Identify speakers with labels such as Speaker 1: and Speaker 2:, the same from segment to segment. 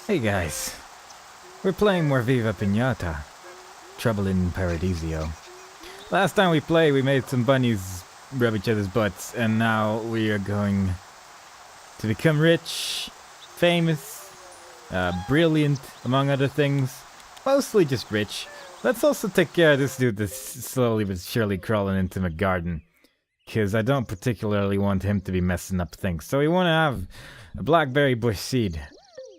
Speaker 1: Hey guys, we're playing more Viva Piñata. Trouble in Paradisio. Last time we played, we made some bunnies rub each other's butts, and now we are going to become rich, famous, brilliant, among other things. Mostly just rich. Let's also take care of this dude that's slowly but surely crawling into my garden. Because I don't particularly want him to be messing up things. So we want to have a blackberry bush seed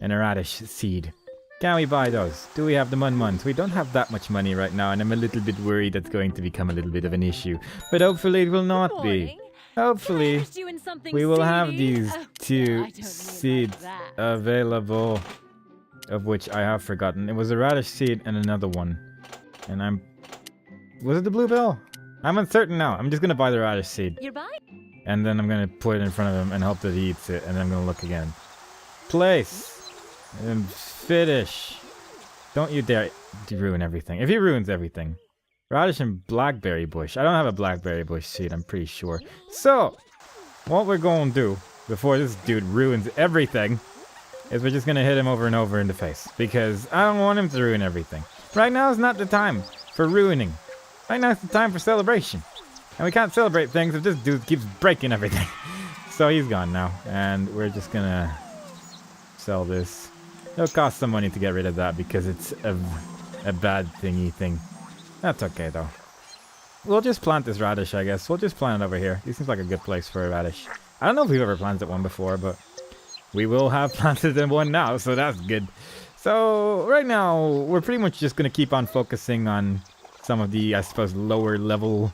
Speaker 1: and a radish seed. Can we buy those? Do we have the mun-muns? We don't have that much money right now, and I'm a little bit worried that's going to become a little bit of an issue. But hopefully it will not be. Hopefully we will have these two seeds available, of which I have forgotten. It was a radish seed and another one. And was it the bluebell? I'm uncertain now. I'm just gonna buy the radish seed.
Speaker 2: You're buying?
Speaker 1: And then I'm gonna put it in front of him and hope that he eats it, and then I'm gonna look again. Place. And finish. Don't you dare ruin everything. If he ruins everything. Radish and blackberry bush. I don't have a blackberry bush seed, I'm pretty sure. So, what we're gonna do before this dude ruins everything is we're just gonna hit him over and over in the face. Because I don't want him to ruin everything. Right now is not the time for ruining. Right now is the time for celebration. And we can't celebrate things if this dude keeps breaking everything. So he's gone now. And we're just gonna sell this. It'll cost some money to get rid of that because it's a bad thingy thing. That's okay though. We'll just plant this radish, I guess. We'll just plant it over here. This seems like a good place for a radish. I don't know if we've ever planted one before, but we will have planted one now, so that's good. So right now, we're pretty much just going to keep on focusing on some of the, I suppose, lower level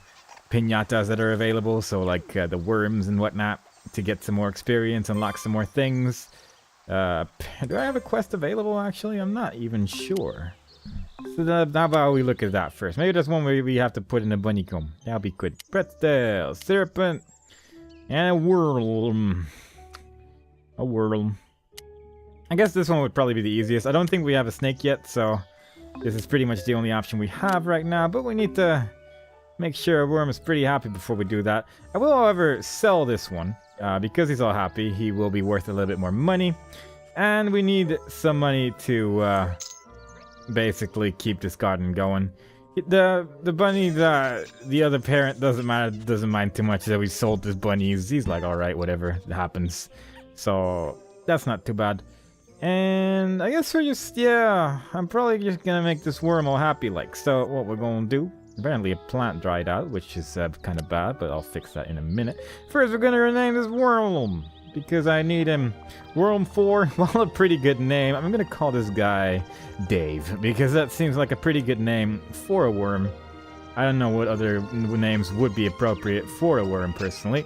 Speaker 1: piñatas that are available. So like the worms and whatnot, to get some more experience, unlock some more things. Do I have a quest available, actually? I'm not even sure. So how about we look at that first? Maybe there's one where we have to put in a bunny comb. That'll be good. Pretzel, serpent, and a Whirlm. A Whirlm. I guess this one would probably be the easiest. I don't think we have a snake yet, so this is pretty much the only option we have right now. But we need to make sure a worm is pretty happy before we do that. I will, however, sell this one. Because he's all happy, he will be worth a little bit more money. And we need some money to basically keep this garden going. The bunny, the other parent doesn't mind too much that we sold this bunny. He's like, alright, whatever happens. So that's not too bad. And I guess we're just, yeah, I'm probably just gonna make this worm all happy like. So what we're gonna do, apparently a plant dried out, which is kind of bad, but I'll fix that in a minute. First, we're going to rename this Whirlm, because I need him. Whirlm 4, well, a pretty good name. I'm going to call this guy Dave, because that seems like a pretty good name for a worm. I don't know what other names would be appropriate for a worm, personally.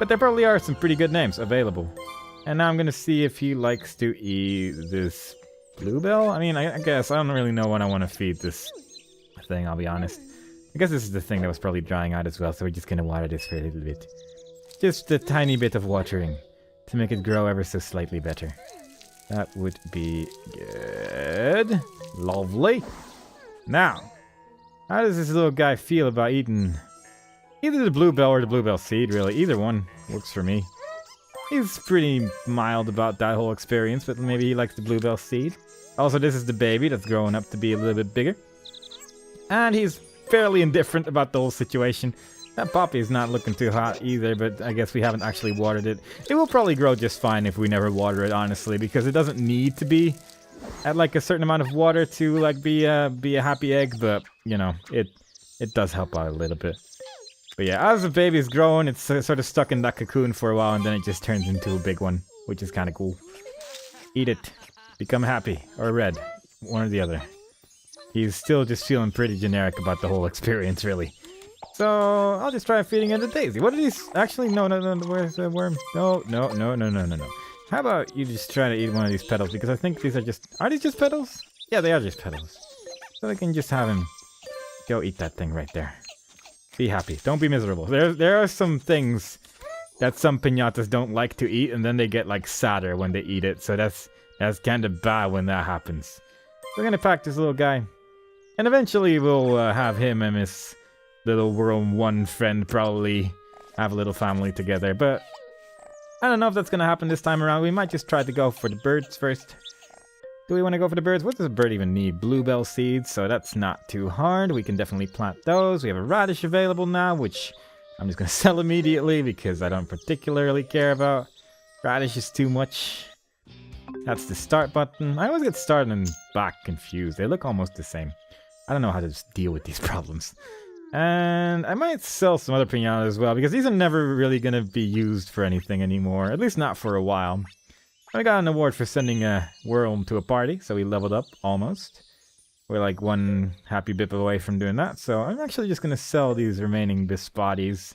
Speaker 1: But there probably are some pretty good names available. And now I'm going to see if he likes to eat this bluebell. I mean, I guess I don't really know what I want to feed this thing, I'll be honest. I guess this is the thing that was probably drying out as well, so we're just gonna water this for a little bit. Just a tiny bit of watering to make it grow ever so slightly better. That would be good. Lovely. Now, how does this little guy feel about eating either the bluebell or the bluebell seed, really? Either one works for me. He's pretty mild about that whole experience, but maybe he likes the bluebell seed. Also, this is the baby that's growing up to be a little bit bigger. And he's fairly indifferent about the whole situation. That poppy is not looking too hot either, but I guess we haven't actually watered it. It will probably grow just fine if we never water it, honestly, because it doesn't need to be at like a certain amount of water to like be a happy egg, but you know, it does help out a little bit. But yeah, as the baby's growing, it's sort of stuck in that cocoon for a while, and then it just turns into a big one, which is kind of cool. Eat it. Become happy. Or red. One or the other. He's still just feeling pretty generic about the whole experience, really. So, I'll just try feeding it a daisy. What are these? Actually, no, where's the worm? No. How about you just try to eat one of these petals? Because I think these are just... Are these just petals? Yeah, they are just petals. So I can just have him go eat that thing right there. Be happy. Don't be miserable. There are some things that some piñatas don't like to eat, and then they get, like, sadder when they eat it. So that's kind of bad when that happens. We're gonna pack this little guy. And eventually we'll have him and his little Whirlm 1 friend probably have a little family together. But I don't know if that's gonna happen this time around. We might just try to go for the birds first. Do we want to go for the birds? What does a bird even need? Bluebell seeds, so that's not too hard. We can definitely plant those. We have a radish available now, which I'm just going to sell immediately because I don't particularly care about. Radish is too much. That's the start button. I always get started and back confused. They look almost the same. I don't know how to just deal with these problems. And I might sell some other piñatas as well, because these are never really going to be used for anything anymore. At least not for a while. I got an award for sending a Whirlm to a party, so we leveled up almost. We're like one happy bip away from doing that, so I'm actually just going to sell these remaining bispotties.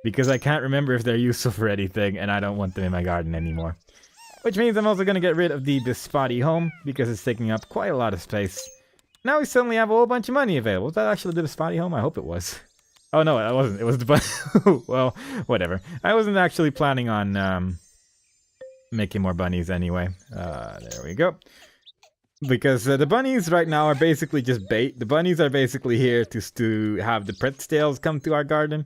Speaker 1: Because I can't remember if they're useful for anything, and I don't want them in my garden anymore. Which means I'm also going to get rid of the bispotty home, because it's taking up quite a lot of space. Now we suddenly have a whole bunch of money available. Was that actually the bispotty home? I hope it was. Oh no, it wasn't. It was the well, whatever. I wasn't actually planning on making more bunnies anyway. There we go. Because the bunnies right now are basically just bait. The bunnies are basically here to have the Pretzdales come to our garden.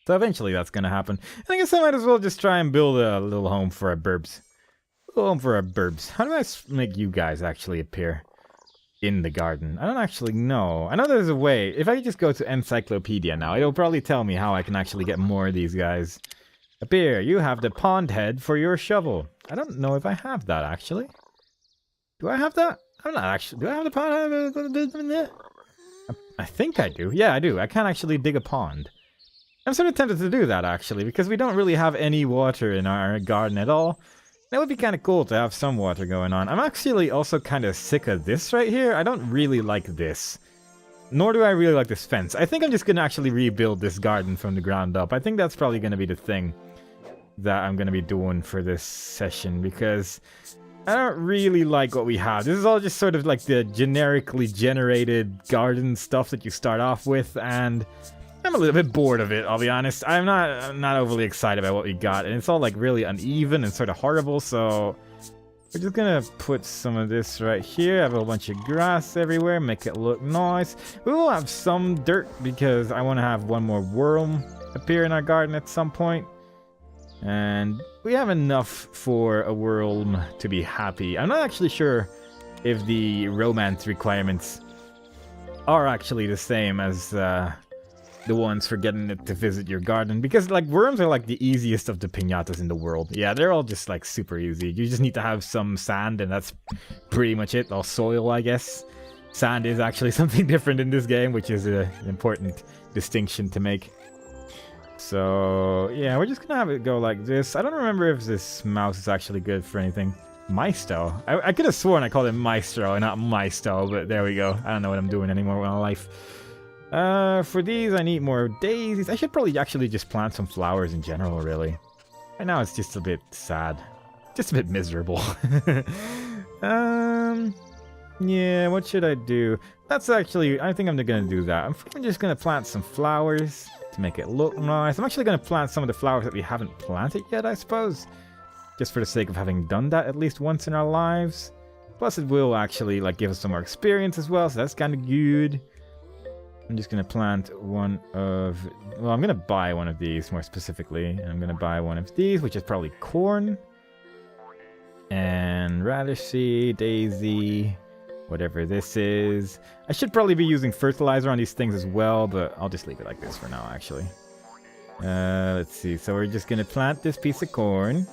Speaker 1: So eventually that's going to happen. And I guess I might as well just try and build a little home for our burbs. A little home for our burbs. How do I make you guys actually appear in the garden? I don't actually know. I know there's a way. If I just go to Encyclopedia now, it'll probably tell me how I can actually get more of these guys. Appear. You have the pond head for your shovel. I don't know if I have that actually. Do I have that? I'm not actually. Do I have the pond head? I think I do. Yeah, I do. I can't actually dig a pond. I'm sort of tempted to do that, actually, because we don't really have any water in our garden at all. It would be kind of cool to have some water going on. I'm actually also kind of sick of this right here. I don't really like this. Nor do I really like this fence. I think I'm just going to actually rebuild this garden from the ground up. I think that's probably going to be the thing that I'm going to be doing for this session, because I don't really like what we have. This is all just sort of like the generically generated garden stuff that you start off with, and I'm a little bit bored of it, I'll be honest. I'm not overly excited about what we got, and it's all like really uneven and sort of horrible, so we're just gonna put some of this right here, have a bunch of grass everywhere, make it look nice. We will have some dirt because I want to have one more Whirlm appear in our garden at some point. And we have enough for a Whirlm to be happy. I'm not actually sure if the romance requirements are actually the same as the ones for getting it to visit your garden, because like worms are like the easiest of the piñatas in the world. Yeah, they're all just like super easy. You just need to have some sand, and that's pretty much it. All soil, I guess. Sand is actually something different in this game, which is an important distinction to make. So yeah, we're just gonna have it go like this. I don't remember if this mouse is actually good for anything. Maisto. I could have sworn I called it Maestro and not Maisto, but there we go. I don't know what I'm doing anymore with my life. For these, I need more daisies. I should probably actually just plant some flowers in general, really. Right now, it's just a bit sad. Just a bit miserable. Yeah, what should I do? That's actually, I think I'm gonna do that. I'm just gonna plant some flowers to make it look nice. I'm actually gonna plant some of the flowers that we haven't planted yet, I suppose. Just for the sake of having done that at least once in our lives. Plus, it will actually, like, give us some more experience as well, so that's kind of good. I'm just going to plant one of... Well, I'm going to buy one of these, more specifically. And I'm going to buy one of these, which is probably corn. And radish seed, daisy, whatever this is. I should probably be using fertilizer on these things as well, but I'll just leave it like this for now, actually. Let's see. So we're just going to plant this piece of corn.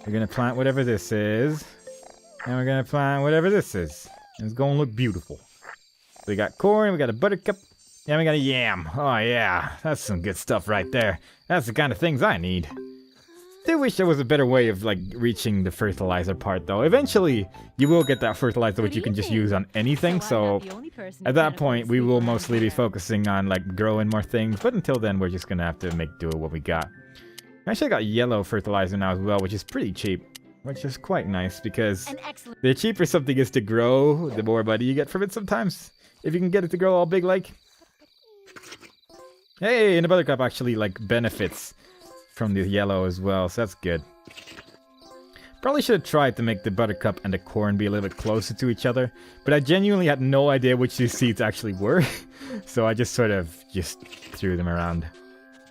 Speaker 1: We're going to plant whatever this is. And we're going to plant whatever this is. And it's going to look beautiful. So we got corn, we got a buttercup. Yeah, we got a yam. Oh, yeah. That's some good stuff right there. That's the kind of things I need. I do wish there was a better way of, like, reaching the fertilizer part, though. Eventually, you will get that fertilizer, which you can just use on anything, so at that point, we will mostly be focusing on, like, growing more things, but until then, we're just gonna have to make do with what we got. I actually got yellow fertilizer now as well, which is pretty cheap, which is quite nice, because the cheaper something is to grow, the more money you get from it sometimes. If you can get it to grow all big, like... Hey, and the buttercup actually, like, benefits from the yellow as well, so that's good. Probably should have tried to make the buttercup and the corn be a little bit closer to each other, but I genuinely had no idea which these seeds actually were, so I just sort of just threw them around.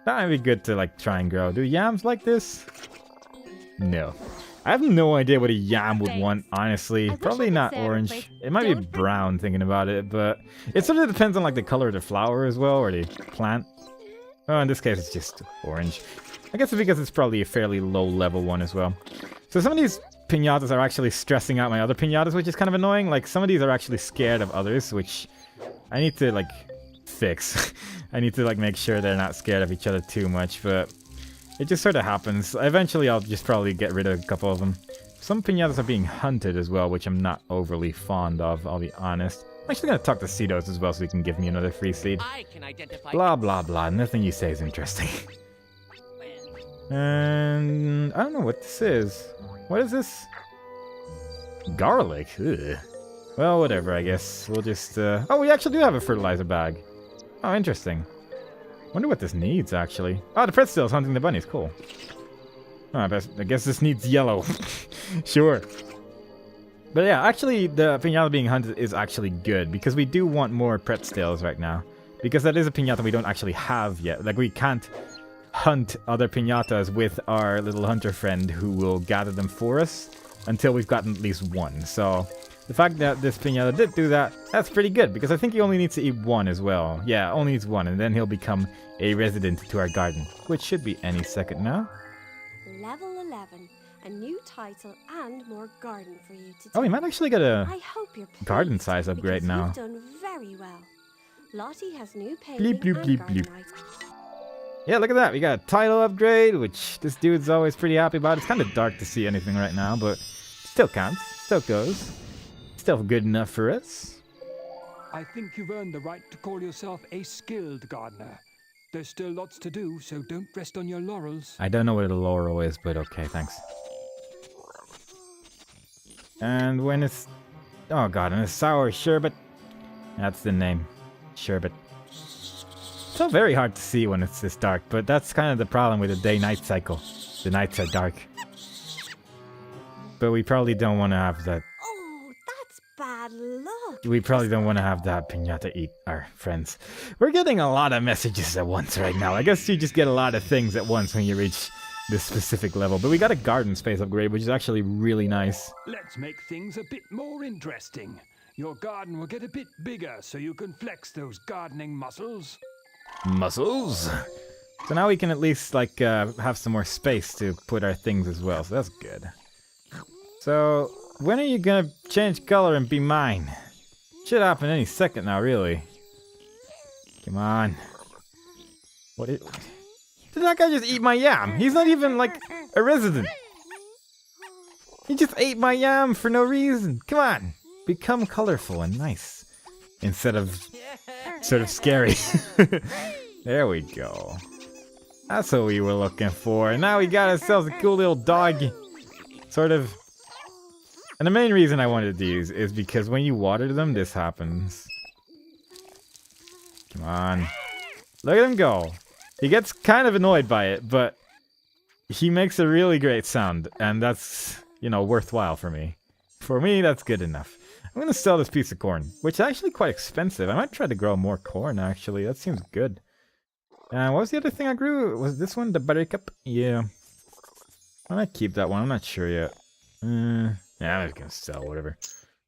Speaker 1: That might be good to, like, try and grow. Do yams like this? No. I have no idea what a yam would
Speaker 2: Thanks.
Speaker 1: want, honestly.
Speaker 2: I wish
Speaker 1: Probably
Speaker 2: I could
Speaker 1: not
Speaker 2: say I
Speaker 1: orange.
Speaker 2: replaced
Speaker 1: It might be
Speaker 2: don't for-
Speaker 1: brown thinking about it, but it sort of depends on like the color of the flower as well, or the plant. Oh, in this case it's just orange. I guess it's because it's probably a fairly low level one as well. So some of these piñatas are actually stressing out my other piñatas, which is kind of annoying. Like some of these are actually scared of others, which I need to like fix. I need to like make sure they're not scared of each other too much, but it just sort of happens. Eventually I'll just probably get rid of a couple of them. Some piñatas are being hunted as well, which I'm not overly fond of, I'll be honest. I'm actually going to talk to Cedos as well so he can give me another free seed.
Speaker 3: I can identify.
Speaker 1: Blah, blah, blah. Nothing you say is interesting. And I don't know what this is. What is this? Garlic? Ugh. Well, whatever, I guess. We'll just, Oh, we actually do have a fertilizer bag. Oh, interesting. Wonder what this needs, actually. Oh, the pretzel's hunting the bunnies. Cool. Oh, I guess this needs yellow. Sure. But yeah, actually, the piñata being hunted is actually good, because we do want more pretzels right now. Because that is a piñata we don't actually have yet. Like, we can't hunt other piñatas with our little hunter friend who will gather them for us until we've gotten at least one. So the fact that this piñata did do that, that's pretty good, because I think he only needs to eat one as well. Yeah, only needs one, and then he'll become a resident to our garden, which should be any second now.
Speaker 4: Level 11, a new title and more garden for you to
Speaker 1: Oh, we
Speaker 4: take.
Speaker 1: might actually get a
Speaker 4: I hope you're
Speaker 1: garden
Speaker 4: pleased,
Speaker 1: size upgrade
Speaker 4: because
Speaker 1: now.
Speaker 4: You've done very well. Lottie has new
Speaker 1: Bleep,
Speaker 4: painting
Speaker 1: bleep,
Speaker 4: and
Speaker 1: bleep,
Speaker 4: garden
Speaker 1: bleep.
Speaker 4: items.
Speaker 1: Yeah, look at that. We got a title upgrade, which this dude's always pretty happy about. It's kind of dark to see anything right now, but still counts. Still goes. Still good enough for us.
Speaker 5: I think you've earned the right to call yourself a skilled gardener. There's still lots to do, so don't rest on your laurels.
Speaker 1: I don't know what a laurel is, but okay, thanks. And when it's... Oh god, and a sour sherbet. That's the name. Sherbet. It's not very hard to see when it's this dark, but that's kind of the problem with the day-night cycle. The nights are dark. But we probably don't want to have that...
Speaker 4: Oh, that's bad luck.
Speaker 1: We probably don't want to have that piñata eat our friends. We're getting a lot of messages at once right now. I guess you just get a lot of things at once when you reach this specific level. But we got a garden space upgrade, which is actually really nice.
Speaker 5: Let's make things a bit more interesting. Your garden will get a bit bigger so you can flex those gardening muscles.
Speaker 1: Muscles. So now we can at least like have some more space to put our things as well. So that's good. So when are you gonna change color and be mine? Should happen any second now, really. Come on. What is... Did that guy just eat my yam? He's not even like a resident. He just ate my yam for no reason. Come on. Become colorful and nice. Instead of sort of scary. There we go. That's what we were looking for. And now we got ourselves a cool little dog. Sort of. And the main reason I wanted these is because when you water them, this happens. Come on. Look at him go. He gets kind of annoyed by it, but he makes a really great sound. And that's, you know, worthwhile for me. For me, that's good enough. I'm going to sell this piece of corn, which is actually quite expensive. I might try to grow more corn, actually. That seems good. And what was the other thing I grew? Was this one the buttercup? Yeah. I might keep that one. I'm not sure yet. Yeah, I'm just going to sell whatever.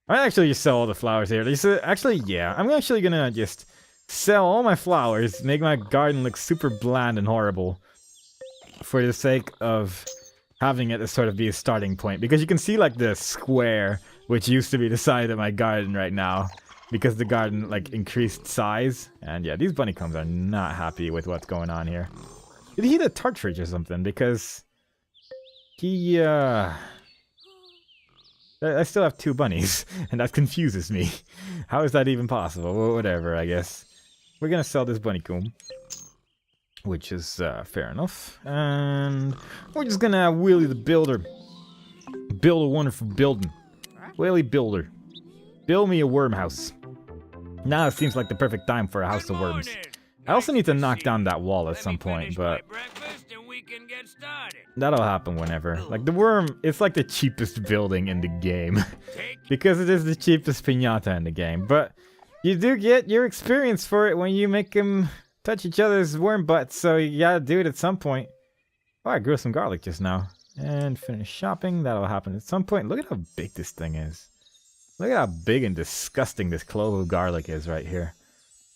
Speaker 1: I might actually just sell all the flowers here. Actually, yeah. I'm actually going to just sell all my flowers, make my garden look super bland and horrible for the sake of having it as sort of be a starting point. Because you can see like the square, which used to be the side of my garden right now, because the garden like increased size. And yeah, these bunnycombs are not happy with what's going on here. Did he eat a partridge or something? Because he I still have 2 bunnies, and that confuses me. How is that even possible? Well, whatever, I guess. We're gonna sell this bunnycomb, which is fair enough. And we're just gonna have Willie the Builder build a wonderful building. Willie Builder, build me a worm house. Now it seems like the perfect time for a house of worms. I also need to knock down that wall at some point, but that'll happen whenever. Like the worm, it's like the cheapest building in the game. Because it is the cheapest piñata in the game. But you do get your experience for it when you make them touch each other's worm butts, so you gotta do it at some point. Oh, I grew some garlic just now. And finish shopping. That'll happen at some point. Look at how big this thing is. Look at how big and disgusting this clove of garlic is right here.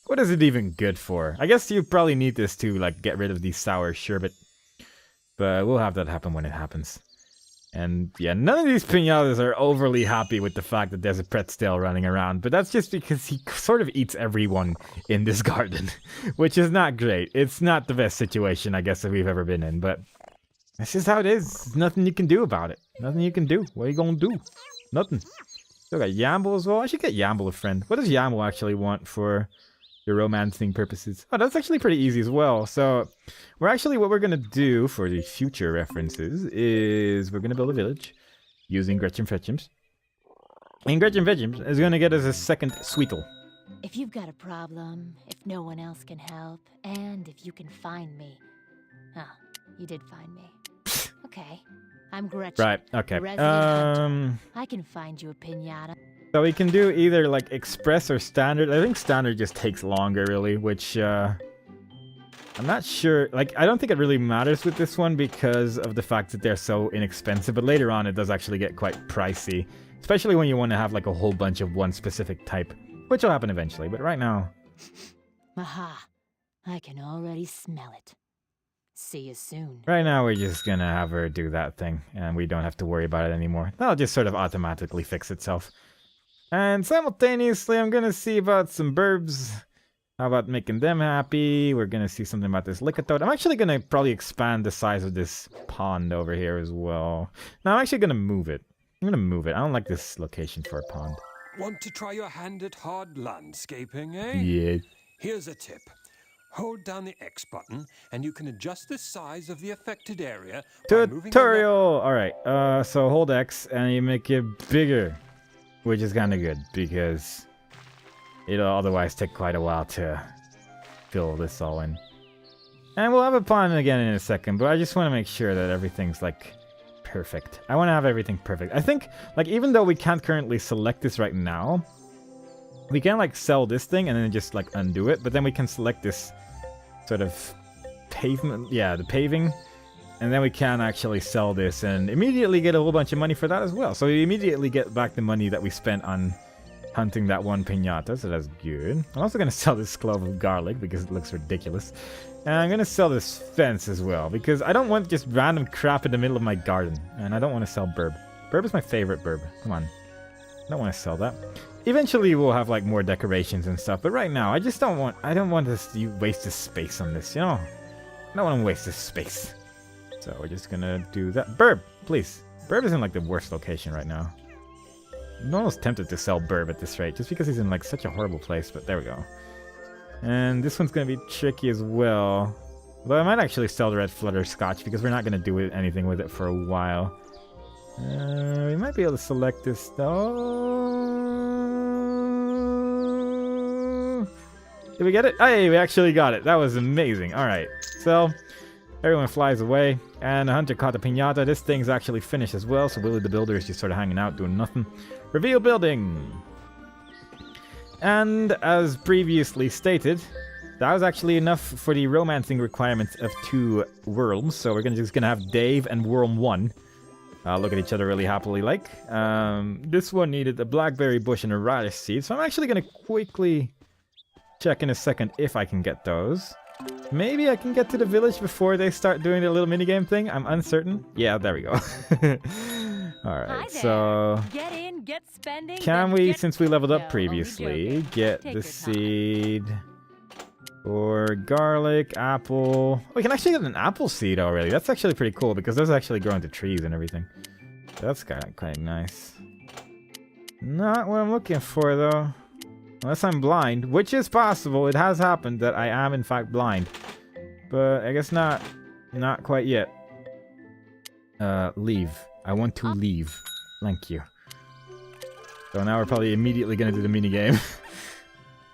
Speaker 1: What is it even good for? I guess you probably need this to like get rid of the sour sherbet. But we'll have that happen when it happens. And yeah, none of these piñatas are overly happy with the fact that there's a pretzel running around. But that's just because he sort of eats everyone in this garden. Which is not great. It's not the best situation, I guess, that we've ever been in. But that's just how it is. There's nothing you can do about it. Nothing you can do. What are you gonna do? Nothing. Still got Yamble as well. I should get Yamble a friend. What does Yamble actually want for your romancing purposes? Oh, that's actually pretty easy as well. So what we're going to do for the future references is we're going to build a village using Gretchen Fetchums. And Gretchen Fetchums is going to get us a second Sweetle.
Speaker 2: If you've got a problem, if no one else can help, and if you can find me. Oh, you did find me. Okay. I'm Gretchen.
Speaker 1: Right, okay.
Speaker 2: the resident hunter. I can find you a piñata.
Speaker 1: So we can do either like express or standard. I think standard just takes longer really, which I'm not sure. Like, I don't think it really matters with this one because of the fact that they're so inexpensive, but later on it does actually get quite pricey, especially when you want to have like a whole bunch of one specific type, which will happen eventually, but right now.
Speaker 2: Aha, I can already smell it. See you soon.
Speaker 1: Right now we're just gonna have her do that thing, and we don't have to worry about it anymore. That'll just sort of automatically fix itself. And simultaneously, I'm gonna see about some burbs. How about making them happy? We're gonna see something about this Lickitung. I'm actually gonna probably expand the size of this pond over here as well. No, I'm actually gonna move it. I'm gonna move it. I don't like this location for a pond.
Speaker 5: Want to try your hand at hard landscaping, eh?
Speaker 1: Yeah.
Speaker 5: Here's a tip. Hold down the X button, and you can adjust the size of the affected area by moving the
Speaker 1: Tutorial! Alright, so hold X and you make it bigger. Which is kind of good, because it'll otherwise take quite a while to fill this all in. And we'll have a pond again in a second, but I just want to make sure that everything's, like, perfect. I want to have everything perfect. I think, like, even though we can't currently select this right now, we can, like, sell this thing and then just, like, undo it, but then we can select this sort of pavement, yeah, the paving, and then we can actually sell this and immediately get a whole bunch of money for that as well. So we immediately get back the money that we spent on hunting that one piñata, so that's good. I'm also going to sell this clove of garlic because it looks ridiculous. And I'm going to sell this fence as well because I don't want just random crap in the middle of my garden. And I don't want to sell burb. Burb is my favorite burb. Come on. I don't want to sell that. Eventually we'll have like more decorations and stuff, but right now I don't want to waste this space on this, you know? I don't want to waste this space. So we're just gonna do that. Burb, please. Burb is in like the worst location right now. I'm almost tempted to sell Burb at this rate, just because he's in like such a horrible place, but there we go. And this one's gonna be tricky as well. Although I might actually sell the red flutter scotch, because we're not gonna do anything with it for a while. We might be able to select this though. Did we get it? Hey, we actually got it. That was amazing. Alright, so everyone flies away, and the hunter caught the piñata. This thing's actually finished as well, so Willie the Builder is just sort of hanging out, doing nothing. Reveal building! And as previously stated, that was actually enough for the romancing requirements of 2 Whirlms, so we're just gonna have Dave and Whirlm 1 look at each other really happily like. This one needed a blackberry bush and a radish seed, so I'm actually gonna quickly check in a second if I can get those. Maybe I can get to the village before they start doing their little minigame thing. I'm uncertain. Yeah, there we go. Alright, so
Speaker 2: Get in, get spending,
Speaker 1: can
Speaker 2: then
Speaker 1: we,
Speaker 2: get...
Speaker 1: since we leveled up
Speaker 2: No,
Speaker 1: previously,
Speaker 2: only
Speaker 1: get
Speaker 2: Take
Speaker 1: the
Speaker 2: your time.
Speaker 1: seed or garlic, apple? Oh, we can actually get an apple seed already. That's actually pretty cool because those actually grow into trees and everything. That's kind of nice. Not what I'm looking for though. Unless I'm blind, which is possible. It has happened that I am in fact blind. But I guess not quite yet. Leave. I want to leave. Thank you. So now we're probably immediately going to do the minigame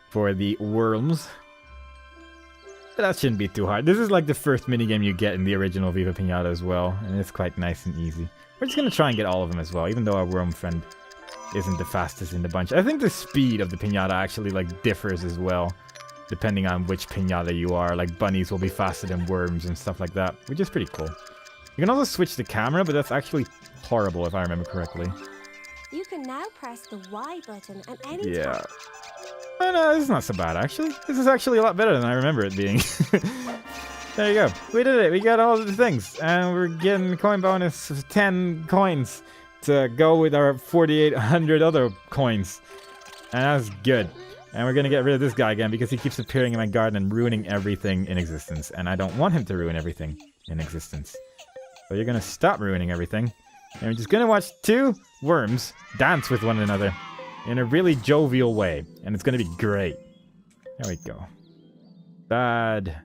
Speaker 1: for the Whirlms. But that shouldn't be too hard. This is like the first minigame you get in the original Viva Piñata as well. And it's quite nice and easy. We're just going to try and get all of them as well, even though our Whirlm friend isn't the fastest in the bunch. I think the speed of the piñata actually like differs as well, depending on which piñata you are. Like bunnies will be faster than worms and stuff like that, which is pretty cool. You can also switch the camera, but that's actually horrible if I remember correctly.
Speaker 4: You can now press the Y button at any
Speaker 1: Yeah.
Speaker 4: time.
Speaker 1: Oh, no, this is not so bad, actually. This is actually a lot better than I remember it being. There you go. We did it. We got all the things. And we're getting a coin bonus of 10 coins to go with our 4,800 other coins. And that's good. And we're going to get rid of this guy again because he keeps appearing in my garden and ruining everything in existence. And I don't want him to ruin everything in existence. So you're going to stop ruining everything. And we're just going to watch two worms dance with one another in a really jovial way. And it's going to be great. There we go. Bad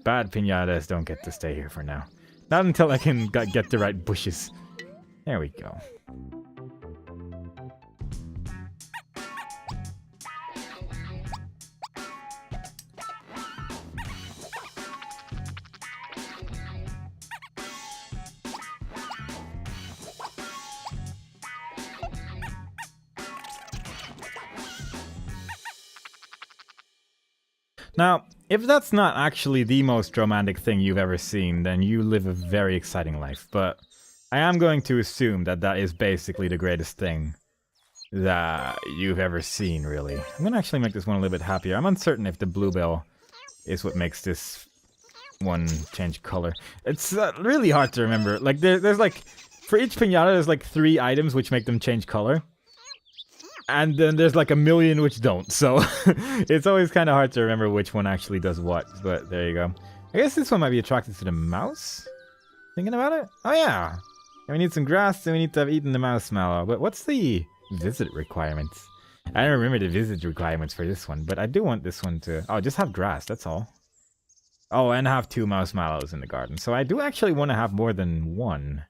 Speaker 1: piñatas don't get to stay here for now. Not until I can get the right bushes. There we go. Now, if that's not actually the most romantic thing you've ever seen, then you live a very exciting life. But I am going to assume that that is basically the greatest thing that you've ever seen, really. I'm going to actually make this one a little bit happier. I'm uncertain if the bluebell is what makes this one change color. It's really hard to remember. Like, there's like, for each piñata, there's like 3 items which make them change color. And then there's like a million which don't, so it's always kind of hard to remember which one actually does what, but there you go. I guess this one might be attracted to the mouse? Thinking about it? Oh yeah! And we need some grass, and we need to have eaten the mouse mallow, but what's the visit requirements? I don't remember the visit requirements for this one, but I do want this one to... Oh, just have grass, that's all. Oh, and have 2 mouse mallows in the garden, so I do actually want to have more than 1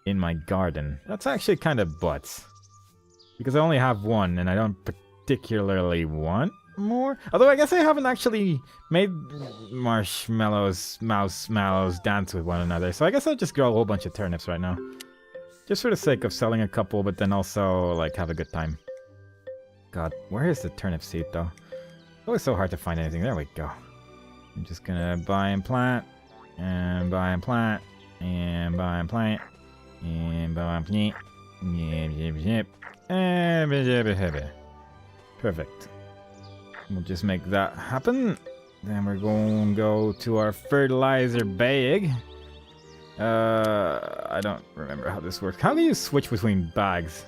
Speaker 1: in my garden. That's actually kind of butts. Because I only have 1, and I don't particularly want more. Although I guess I haven't actually made mouse mallows dance with one another. So I guess I'll just grow a whole bunch of turnips right now. Just for the sake of selling a couple, but then also, like, have a good time. God, where is the turnip seed, though? It's always so hard to find anything. There we go. I'm just gonna buy and plant, and buy and plant, and buy and plant, and buy and plant. Yep. Perfect. We'll just make that happen. Then we're going to go to our fertilizer bag. I don't remember how this works. How do you switch between bags?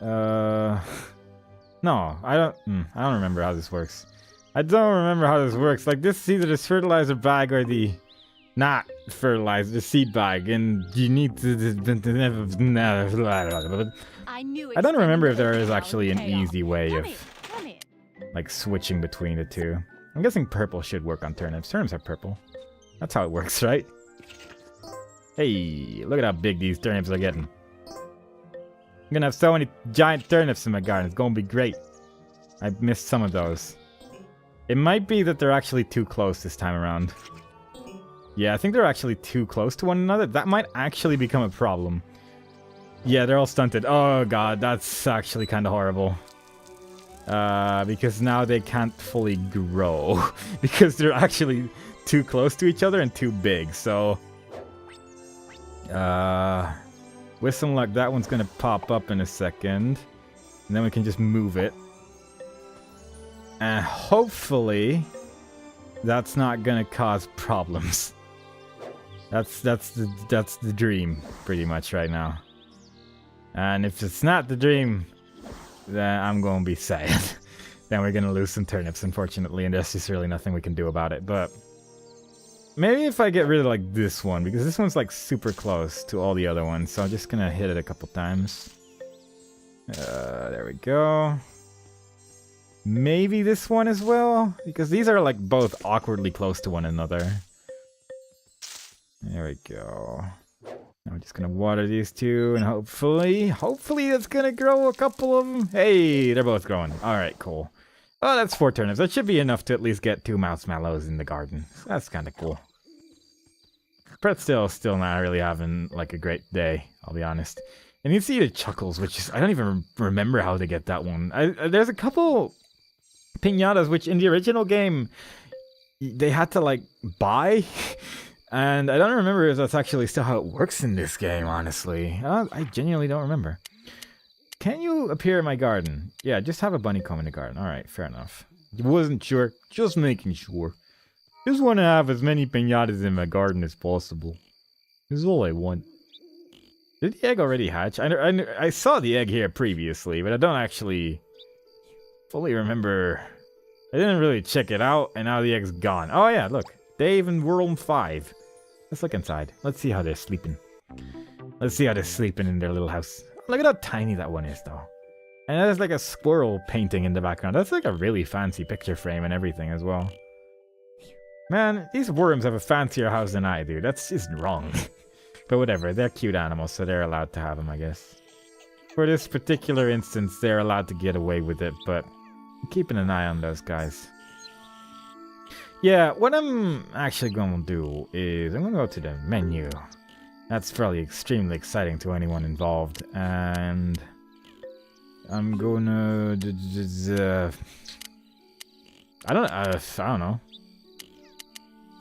Speaker 1: No, I don't remember how this works. I don't remember how this works. Like, this is either this fertilizer bag or the not fertilizer, the seed bag, and you need to... I don't remember if there is actually an easy way of, like, switching between the two. I'm guessing purple should work on turnips. Turnips are purple. That's how it works, right? Hey, look at how big these turnips are getting. I'm gonna have so many giant turnips in my garden. It's gonna be great. I missed some of those. It might be that they're actually too close this time around. Yeah, I think they're actually too close to one another. That might actually become a problem. Yeah, they're all stunted. Oh god, that's actually kind of horrible. Because now they can't fully grow. Because they're actually too close to each other and too big, so... with some luck, that one's gonna pop up in a second. And then we can just move it. And hopefully... that's not gonna cause problems. That's the dream, pretty much, right now. And if it's not the dream, then I'm gonna be sad. Then we're gonna lose some turnips, unfortunately, and there's just really nothing we can do about it. But maybe if I get rid of, like, this one, because this one's, like, super close to all the other ones, so I'm just gonna hit it a couple times. There we go. Maybe this one as well, because these are, like, both awkwardly close to one another. There we go. Now we're just gonna water these two, and hopefully that's gonna grow a couple of them. Hey, they're both growing. Alright, cool. Oh, that's 4 turnips. That should be enough to at least get 2 mouse mallows in the garden. That's kind of cool. But still not really having, like, a great day, I'll be honest. And you see the chuckles, which is... I don't even remember how to get that one. There's a couple piñatas which in the original game, they had to, like, buy And I don't remember if that's actually still how it works in this game, honestly. I genuinely don't remember. Can you appear in my garden? Yeah, just have a bunny come in the garden. Alright, fair enough. Wasn't sure. Just making sure. Just want to have as many piñatas in my garden as possible. This is all I want. Did the egg already hatch? I saw the egg here previously, but I don't actually fully remember. I didn't really check it out, and now the egg's gone. Oh yeah, look. Dave and Whirlm 5. Let's look inside. Let's see how they're sleeping. Let's see how they're sleeping in their little house. Look at how tiny that one is, though. And there's like a squirrel painting in the background. That's like a really fancy picture frame and everything as well. Man, these worms have a fancier house than I do. That's just wrong. But whatever, they're cute animals, so they're allowed to have them, I guess. For this particular instance, they're allowed to get away with it, but I'm keeping an eye on those guys. Yeah, what I'm actually going to do is I'm going to go to the menu. That's probably extremely exciting to anyone involved, and I'm going to... I don't know.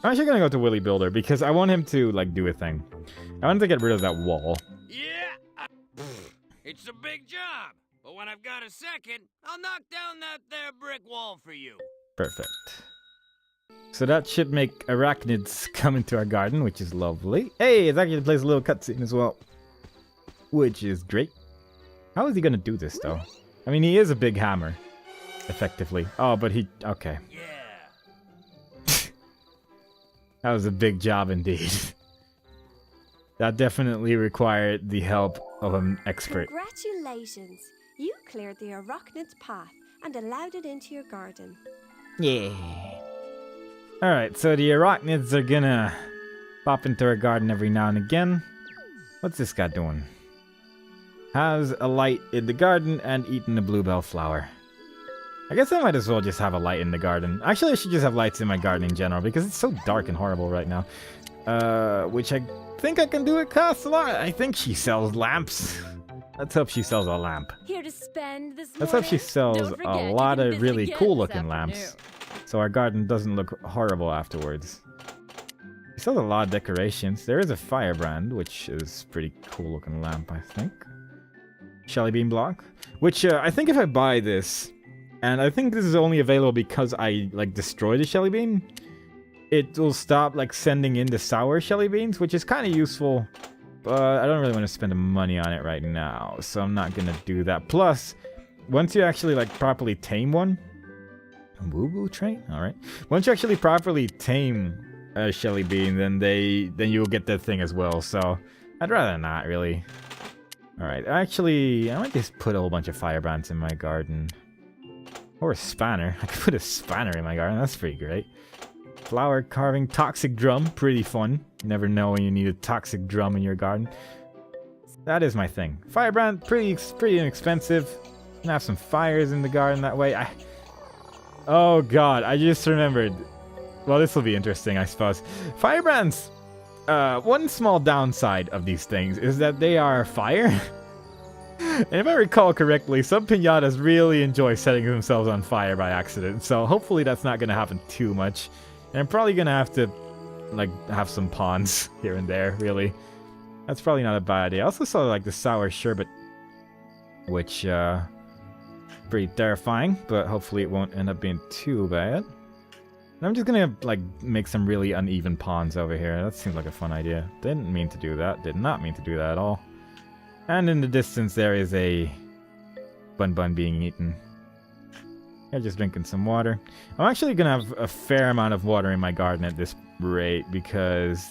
Speaker 1: I'm actually gonna go to Willy Builder because I want him to like do a thing. I want him to get rid of that wall.
Speaker 3: Yeah, it's a big job, but when I've got a second, I'll knock down that there brick wall for you.
Speaker 1: Perfect. So that should make arachnids come into our garden, which is lovely. Hey, it actually plays a little cutscene as well, which is great. How is he gonna do this though? I mean, he is a big hammer, effectively. Oh, but he okay.
Speaker 3: Yeah.
Speaker 1: That was a big job indeed. That definitely required the help of an expert.
Speaker 4: Congratulations! You cleared the arachnid's path and allowed it into your garden.
Speaker 1: Yeah. Alright, so the arachnids are gonna pop into our garden every now and again. What's this guy doing? Has a light in the garden and eating a bluebell flower. I guess I might as well just have a light in the garden. Actually, I should just have lights in my garden in general because it's so dark and horrible right now. Which I think I can do at cost a lot. I think she sells lamps. Let's hope she sells a lamp.
Speaker 2: Here to spend this
Speaker 1: Let's hope she sells
Speaker 2: Don't
Speaker 1: a
Speaker 2: forget, you
Speaker 1: lot
Speaker 2: can
Speaker 1: of
Speaker 2: visit
Speaker 1: really
Speaker 2: again
Speaker 1: cool
Speaker 2: this
Speaker 1: looking lamps.
Speaker 2: afternoon.
Speaker 1: So our garden doesn't look horrible afterwards. She sells a lot of decorations. There is a firebrand, which is pretty cool looking lamp, I think. Shelly beam block. Which, I think if I buy this... And I think this is only available because I, like, destroy the Shelly beam. It will stop, like, sending in the sour Shelly beans, which is kind of useful. But I don't really want to spend the money on it right now, so I'm not going to do that. Plus, once you actually, like, properly tame one... Woo-woo train? Alright. Once you actually properly tame a Shelly bean, then you'll get that thing as well, so... I'd rather not, really. Alright, actually, I might just put a whole bunch of firebrands in my garden. Or a spanner. I could put a spanner in my garden. That's pretty great. Flower carving. Toxic drum. Pretty fun. You never know when you need a toxic drum in your garden. That is my thing. Firebrand. Pretty inexpensive. Can have some fires in the garden that way. Oh god. I just remembered. Well, this will be interesting, I suppose. Firebrands. One small downside of these things is that they are fire. And if I recall correctly, some piñatas really enjoy setting themselves on fire by accident, so hopefully that's not going to happen too much. And I'm probably going to have to, like, have some ponds here and there, really. That's probably not a bad idea. I also saw, like, the sour sherbet, which, pretty terrifying, but hopefully it won't end up being too bad. And I'm just going to, like, make some really uneven ponds over here. That seems like a fun idea. Didn't mean to do that. Did not mean to do that at all. And in the distance there is a bun being eaten. I'm just drinking some water. I'm actually going to have a fair amount of water in my garden at this rate because...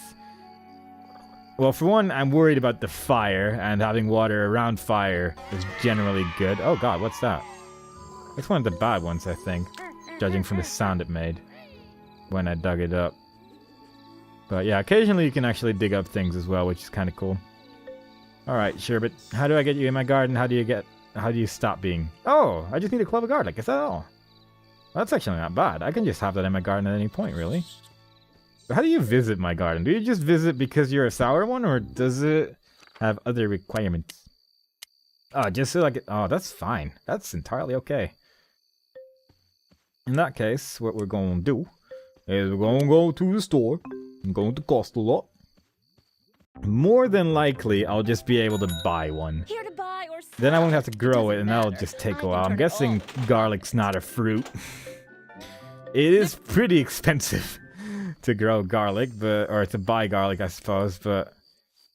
Speaker 1: Well, for one, I'm worried about the fire, and having water around fire is generally good. Oh god, what's that? It's one of the bad ones, I think, judging from the sound it made when I dug it up. But yeah, occasionally you can actually dig up things as well, which is kind of cool. Alright, Sherbet, how do I get you in my garden? How do you stop being... Oh, I just need a club of garlic, is that all? Well, that's actually not bad. I can just have that in my garden at any point, really. But how do you visit my garden? Do you just visit because you're a sour one, or does it have other requirements? Oh, just so like... Oh, that's fine. That's entirely okay. In that case, what we're going to do is we're going to go to the store, going to cost a lot. More than likely, I'll just be able to buy one.
Speaker 2: Here to buy or sell.
Speaker 1: Then I won't have to grow it,
Speaker 2: Doesn't
Speaker 1: and that'll
Speaker 2: matter.
Speaker 1: just take
Speaker 2: I
Speaker 1: a
Speaker 2: can
Speaker 1: while. I'm
Speaker 2: turn it
Speaker 1: guessing
Speaker 2: all.
Speaker 1: garlic's not a fruit. It is pretty expensive to grow garlic, or to buy garlic, I suppose, but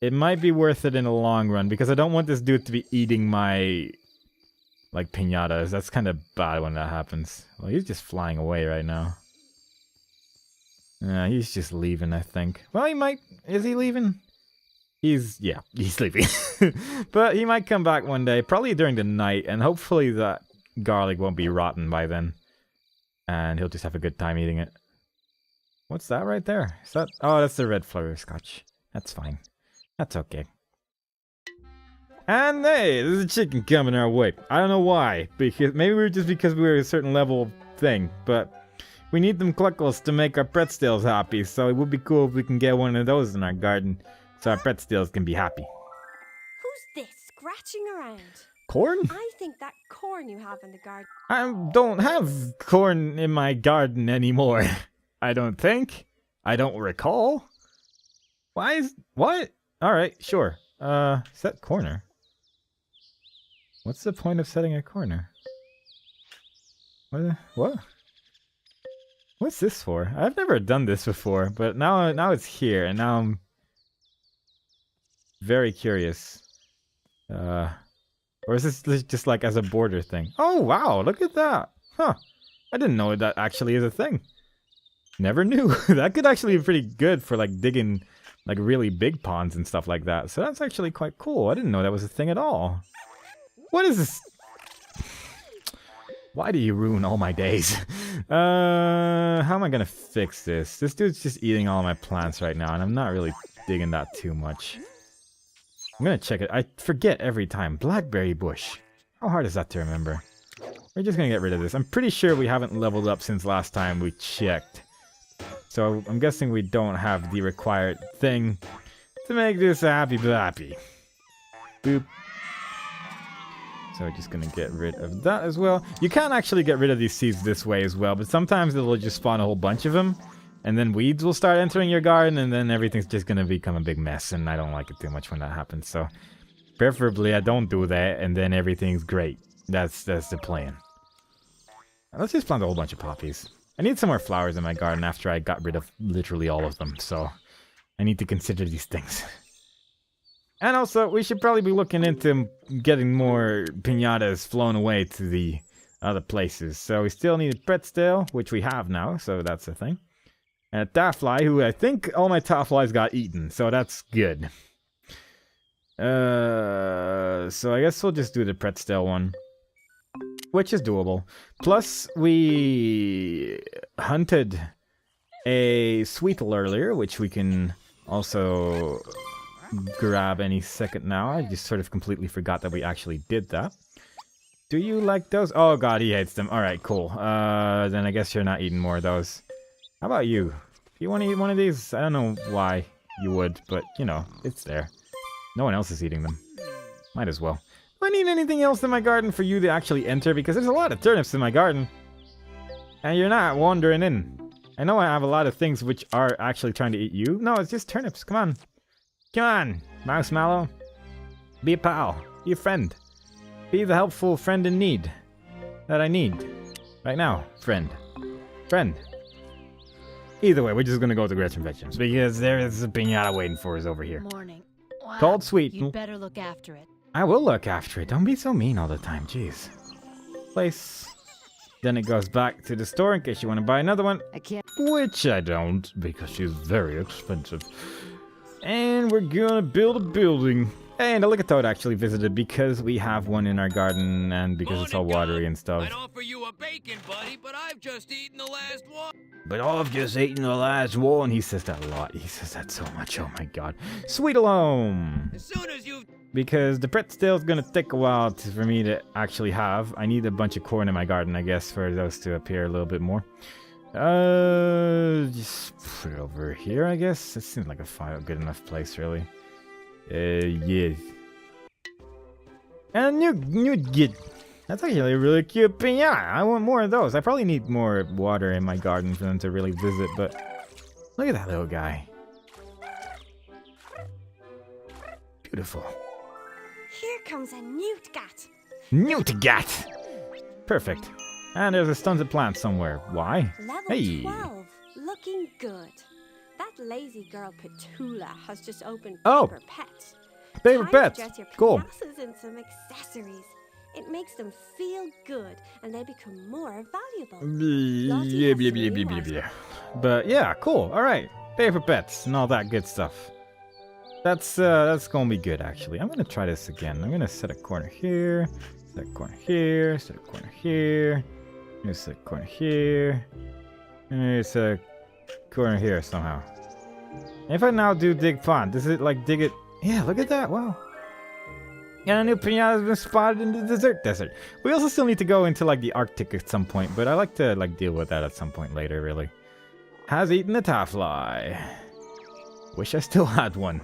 Speaker 1: it might be worth it in the long run, because I don't want this dude to be eating my, like, piñatas. That's kind of bad when that happens. Well, he's just flying away right now. He's just leaving, I think. Well, he might... Is he leaving? He's leaving. But he might come back one day, probably during the night, and hopefully that garlic won't be rotten by then. And he'll just have a good time eating it. What's that right there? Is that... Oh, that's the red butterscotch. That's fine. That's okay. And hey, there's a chicken coming our way. I don't know why. Because maybe because we were a certain level thing, but we need them cluckles to make our pretzels happy, so it would be cool if we can get one of those in our garden, so our pretzels can be happy.
Speaker 4: Who's this scratching around?
Speaker 1: Corn?
Speaker 4: I think that corn you have in the garden.
Speaker 1: I don't have corn in my garden anymore. I don't think. I don't recall. Why is... What? Alright, sure. Set corner. What's the point of setting a corner? What? What's this for? I've never done this before, but now it's here, and now I'm very curious. Or is this just like as a border thing? Oh wow, look at that! Huh. I didn't know that actually is a thing. Never knew. That could actually be pretty good for like digging like really big ponds and stuff like that. So that's actually quite cool. I didn't know that was a thing at all. What is this? Why do you ruin all my days? How am I gonna fix this? This dude's just eating all my plants right now, and I'm not really digging that too much. I'm gonna check it. I forget every time. Blackberry bush. How hard is that to remember? We're just gonna get rid of this. I'm pretty sure we haven't leveled up since last time we checked. So I'm guessing we don't have the required thing to make this a happy blappy. Boop. So we're just gonna get rid of that as well. You can actually get rid of these seeds this way as well, but sometimes it'll just spawn a whole bunch of them, and then weeds will start entering your garden, and then everything's just gonna become a big mess, and I don't like it too much when that happens. So preferably I don't do that, and then everything's great. That's the plan. Let's just plant a whole bunch of poppies. I need some more flowers in my garden after I got rid of literally all of them, so I need to consider these things. And also, we should probably be looking into getting more piñatas flown away to the other places. So we still need a pretzel, which we have now, so that's a thing. And a taffly, who I think all my tafflies got eaten, so that's good. So I guess we'll just do the pretzel one, which is doable. Plus, we hunted a sweetle earlier, which we can also grab any second now. I just sort of completely forgot that we actually did that. Do you like those? Oh god, he hates them. Alright, cool. Then I guess you're not eating more of those. How about you? Do you want to eat one of these? I don't know why you would, but, you know, it's there. No one else is eating them. Might as well. Do I need anything else in my garden for you to actually enter? Because there's a lot of turnips in my garden. And you're not wandering in. I know I have a lot of things which are actually trying to eat you. No, it's just turnips. Come on. Come on, Mouse Mallow. Be a pal. Be a friend. Be the helpful friend in need that I need. Right now, friend. Friend. Either way, we're just gonna go to Gretchen Fetchums because there is a piñata waiting for us over here.
Speaker 2: Morning. Wow,
Speaker 1: Called sweet.
Speaker 2: You'd better look after it.
Speaker 1: I will look after it. Don't be so mean all the time. Jeez. Place. Then it goes back to the store in case you want to buy another one.
Speaker 2: I can't.
Speaker 1: Which I don't, because she's very expensive. And we're gonna build a building. And a Lickatoad actually visited because we have one in our garden and because it's all watery and stuff.
Speaker 3: I'd offer you a bacon, buddy, but I've just eaten the last one.
Speaker 1: But I've just eaten the last one. He says that a lot. He says that so much. Oh my god. Sweet alone.
Speaker 3: As soon as you've...
Speaker 1: Because the pretzel's gonna take a while for me to actually have. I need a bunch of corn in my garden, I guess, for those to appear a little bit more. Just put it over here, I guess. It seems like a good enough place, really. Yeah. And you get... That's actually a really cute piñata. I want more of those. I probably need more water in my garden for them to really visit, but... Look at that little guy. Beautiful.
Speaker 4: Here comes a newt gat.
Speaker 1: Newtgat! Perfect. And there's a stunted plant somewhere. Why?
Speaker 4: Level
Speaker 1: Hey.
Speaker 4: 12. Looking good. That lazy girl Petula has just opened
Speaker 1: Oh.
Speaker 4: Paper Pets.
Speaker 1: Paper
Speaker 4: Time to
Speaker 1: Pets.
Speaker 4: dress your
Speaker 1: Cool.
Speaker 4: piñatas in some accessories. It makes them feel good and they become more valuable.
Speaker 1: Blah, blah, blah, blah, blah, blah. But yeah, cool. All right. Paper Pets and all that good stuff. That's gonna be good actually. I'm gonna try this again. I'm gonna set a corner here, set a corner here, set a corner here. I'm gonna set a corner here. And I'm gonna set a corner here somehow. If I now do dig pond, does it like dig it? Yeah, look at that. Wow. And a new piñata has been spotted in the desert. We also still need to go into like the Arctic at some point, but I like to like deal with that at some point later. Really. Has eaten a tarfly. Wish I still had one.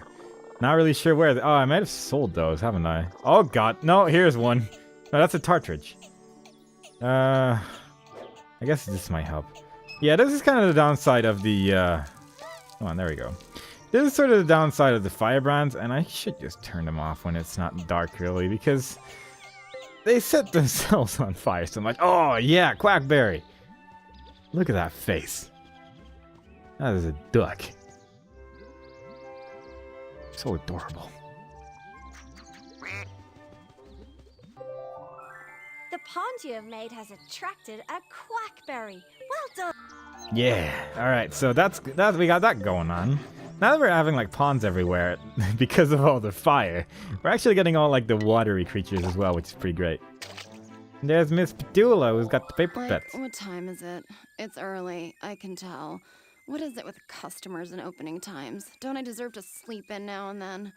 Speaker 1: Not really sure where. Oh, I might have sold those, haven't I? Oh god, no, here's one. Oh, that's a partridge. I guess this might help. Yeah, this is kind of the downside of the, come on, there we go. This is sort of the downside of the firebrands, and I should just turn them off when it's not dark, really, because they set themselves on fire so much. Oh, yeah, quackberry. Look at that face. That is a duck. So adorable.
Speaker 4: The pond you have made has attracted a quackberry. Well done.
Speaker 1: Yeah. All right. So that's we got that going on. Now that we're having like ponds everywhere because of all the fire, we're actually getting all like the watery creatures as well, which is pretty great. And there's Miss Petula who's got the paper
Speaker 6: Like,
Speaker 1: pets.
Speaker 6: what time is it? It's early, I can tell. What is it with customers and opening times? Don't I deserve to sleep in now and then?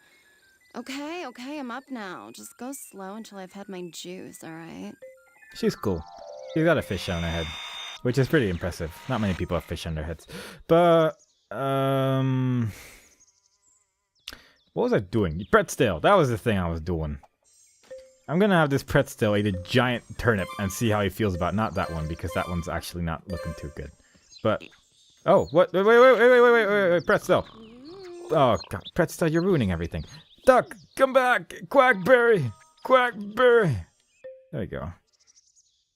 Speaker 6: Okay, I'm up now. Just go slow until I've had my juice, alright?
Speaker 1: She's cool. She's got a fish on her head, which is pretty impressive. Not many people have fish on their heads. But what was I doing? Pretzel. That was the thing I was doing. I'm gonna have this pretzel eat a giant turnip and see how he feels about not that one, because that one's actually not looking too good. But oh, what? Wait, pretzel. Oh god, pretzel, you're ruining everything. Duck, come back! Quackberry! Quackberry! There we go.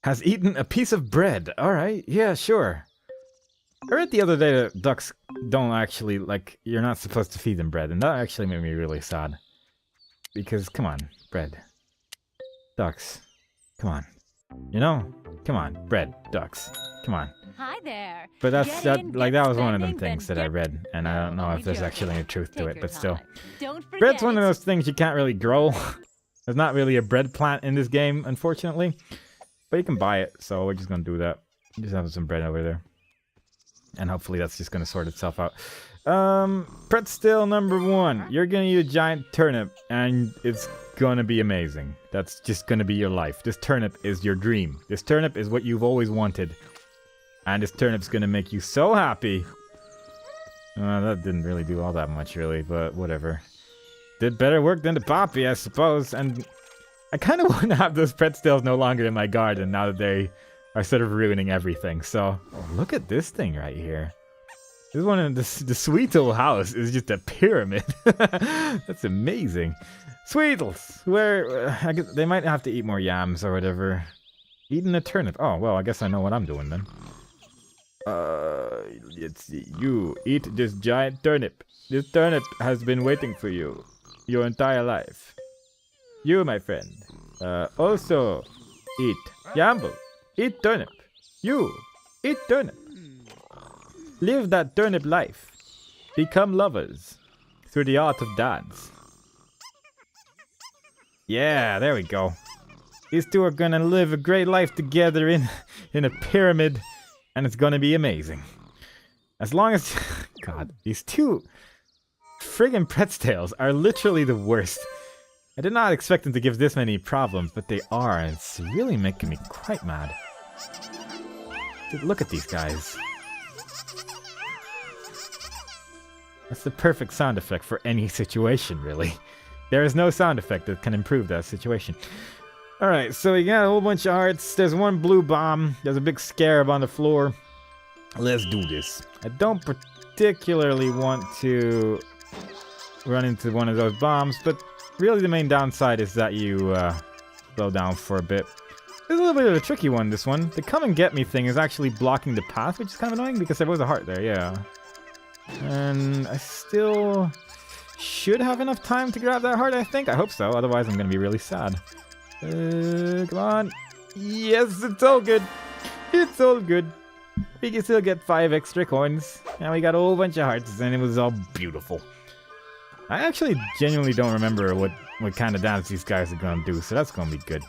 Speaker 1: Has eaten a piece of bread. Alright, yeah, sure. I read the other day that ducks don't actually, like, you're not supposed to feed them bread, and that actually made me really sad. Because, come on, bread. Ducks. Come on. You know? Come on, bread, ducks. Come on.
Speaker 2: Hi there.
Speaker 1: But that
Speaker 2: Get
Speaker 1: was one of them
Speaker 2: spending,
Speaker 1: things
Speaker 2: then
Speaker 1: that I
Speaker 2: get-
Speaker 1: read, and I don't know
Speaker 2: No,
Speaker 1: if there's
Speaker 2: I'm
Speaker 1: actually any truth to
Speaker 2: Take
Speaker 1: it,
Speaker 2: your
Speaker 1: but still.
Speaker 2: time. Don't forget
Speaker 1: Bread's one of
Speaker 2: it.
Speaker 1: those things you can't really grow. There's not really a bread plant in this game, unfortunately. But you can buy it, so we're just gonna do that. Just have some bread over there. And hopefully that's just gonna sort itself out. Pretzel number 1. You're gonna eat a giant turnip, and it's gonna be amazing. That's just gonna be your life. This turnip is your dream. This turnip is what you've always wanted. And this turnip's gonna make you so happy. That didn't really do all that much, really, but whatever. Did better work than the poppy, I suppose. And I kind of want to have those pretzels no longer in my garden now that they are sort of ruining everything. So, oh, look at this thing right here. This one in the sweet old house is just a pyramid. That's amazing. Sweetles, where I guess they might have to eat more yams or whatever. Eating a turnip. Oh, well, I guess I know what I'm doing then. Let's see. You eat this giant turnip. This turnip has been waiting for you your entire life. You, my friend, also eat yamble. Eat turnip. You eat turnip. Live that turnip life. Become lovers through the art of dance. Yeah, there we go. These two are gonna live a great life together in a pyramid, and it's gonna be amazing. As long as... God, these two friggin' pretzels are literally the worst. I did not expect them to give this many problems, but they are, and it's really making me quite mad. Dude, look at these guys. That's the perfect sound effect for any situation, really. There is no sound effect that can improve that situation. Alright, so we got a whole bunch of hearts. There's one blue bomb. There's a big scarab on the floor. Let's do this. I don't particularly want to run into one of those bombs, but really the main downside is that you slow down for a bit. It's a little bit of a tricky one, this one. The come and get me thing is actually blocking the path, which is kind of annoying because there was a heart there, yeah. And I still should have enough time to grab that heart, I think. I hope so, otherwise I'm going to be really sad. Come on. Yes, it's all good. It's all good. We can still get 5 extra coins. And we got a whole bunch of hearts, and it was all beautiful. I actually genuinely don't remember what kind of dance these guys are going to do, so that's going to be good.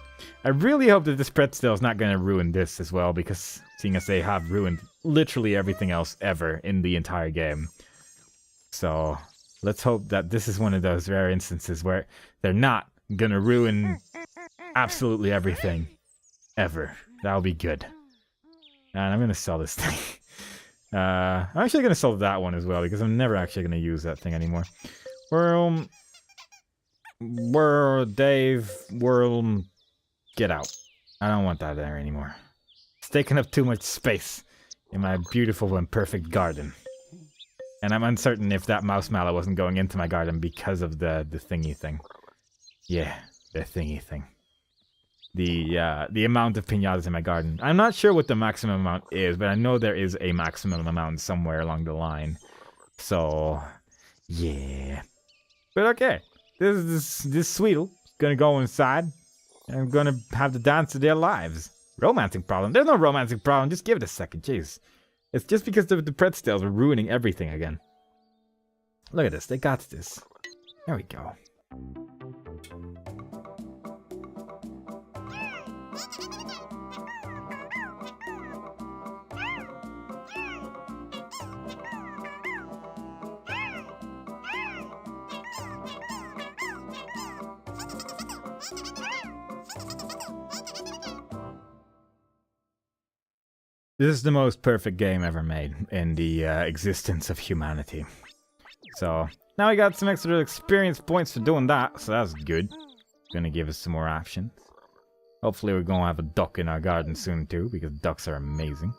Speaker 1: I really hope that this pretzel is not going to ruin this as well, because seeing as they have ruined literally everything else ever in the entire game. So, let's hope that this is one of those rare instances where they're not going to ruin absolutely everything ever. That'll be good. And I'm going to sell this thing. I'm actually going to sell that one as well, because I'm never actually going to use that thing anymore. Whirlm, Dave, Whirlm, get out. I don't want that there anymore. It's taking up too much space in my beautiful and perfect garden. And I'm uncertain if that mouse mallow wasn't going into my garden because of the thingy thing. Yeah, the thingy thing. The amount of piñatas in my garden. I'm not sure what the maximum amount is, but I know there is a maximum amount somewhere along the line. So, yeah. But okay, this Sweetle gonna go inside, and I'm gonna have the dance of their lives. Romancing problem? There's no romancing problem, just give it a second, jeez. It's just because the pretzels are ruining everything again. Look at this, they got this. There we go. This is the most perfect game ever made in the existence of humanity. So, now we got some extra experience points for doing that, so that's good. Gonna give us some more options. Hopefully we're gonna have a duck in our garden soon too, because ducks are amazing.